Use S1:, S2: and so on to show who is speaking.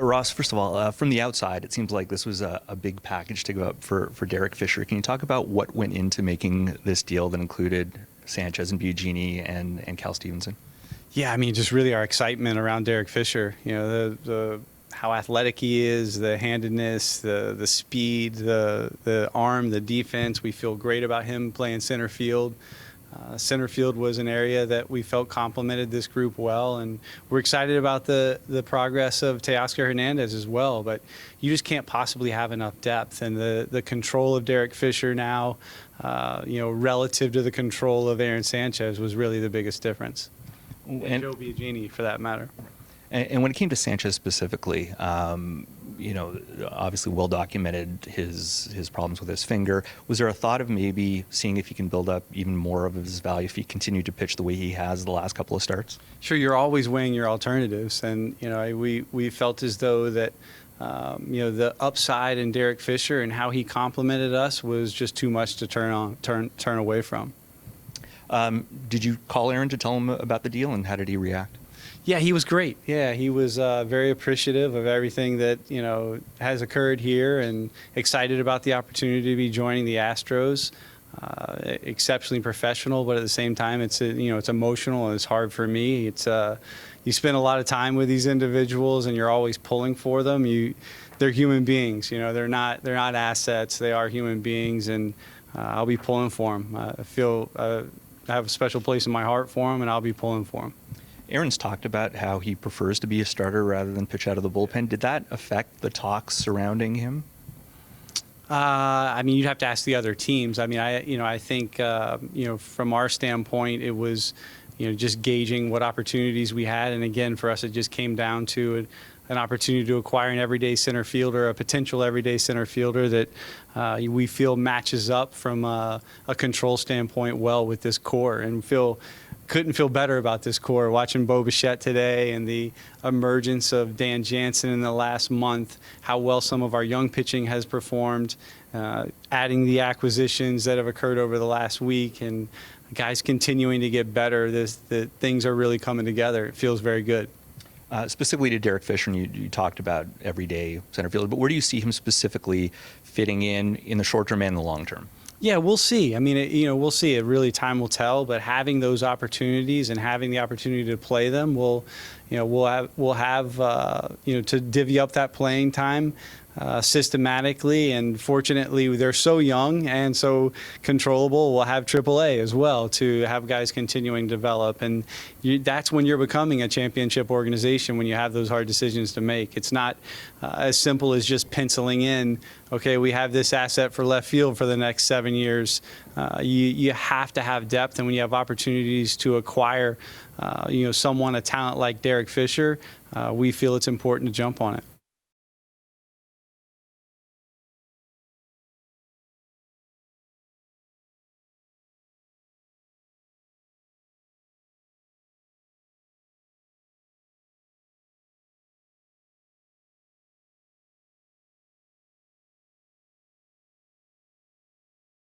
S1: Ross, first of all, from the outside, it seems like this was a big package to go up for Derek Fisher. Can you talk about what went into making this deal that included Sanchez and Biagini and Cal Stevenson?
S2: Yeah, I mean, just really our excitement around Derek Fisher. You know, the how athletic he is, the handedness, the speed, the arm, the defense. We feel great about him playing center field. Center field was an area that we felt complemented this group well, and we're excited about the progress of Teoscar Hernandez as well. But you just can't possibly have enough depth, and the control of Derek Fisher now, relative to the control of Aaron Sanchez, was really the biggest difference. And Joe Biagini, for that matter.
S1: And when it came to Sanchez specifically, obviously well documented his problems with his finger. Was there a thought of maybe seeing if he can build up even more of his value if he continued to pitch the way he has the last couple of starts?
S2: Sure, you're always weighing your alternatives, and we felt as though that the upside in Derek Fisher and how he complimented us was just too much to turn away from.
S1: Did you call Aaron to tell him about the deal, and how did he react?
S2: Yeah, he was great. Yeah, he was very appreciative of everything that has occurred here, and excited about the opportunity to be joining the Astros. Exceptionally professional, but at the same time, it's emotional and it's hard for me. It's you spend a lot of time with these individuals, and you're always pulling for them. They're human beings. They're not assets. They are human beings, and I'll be pulling for them. I feel I have a special place in my heart for them, and I'll be pulling for them.
S1: Aaron's talked about how he prefers to be a starter rather than pitch out of the bullpen. Did that affect the talks surrounding him?
S2: I mean, you'd have to ask the other teams. I mean, I think from our standpoint, it was just gauging what opportunities we had, and again, for us, it just came down to an opportunity to acquire an everyday center fielder, a potential everyday center fielder that we feel matches up from a control standpoint well with this core, and couldn't feel better about this core. Watching Bo Bichette today and the emergence of Dan Jansen in the last month, how well some of our young pitching has performed, adding the acquisitions that have occurred over the last week, and guys continuing to get better. The things are really coming together. It feels very good.
S1: Specifically to Derek Fisher, and you talked about everyday center fielder, but where do you see him specifically fitting in the short term and the long term?
S2: Yeah, we'll see. I mean, we'll see. It really, time will tell. But having those opportunities and having the opportunity to play them, we'll have to divvy up that playing time systematically. And fortunately, they're so young and so controllable. We'll have AAA as well to have guys continuing to develop. And that's when you're becoming a championship organization, when you have those hard decisions to make. It's not as simple as just penciling in, okay, we have this asset for left field for the next 7 years. You have to have depth, and when you have opportunities to acquire, a talent like Derek Fisher, we feel it's important to jump on it.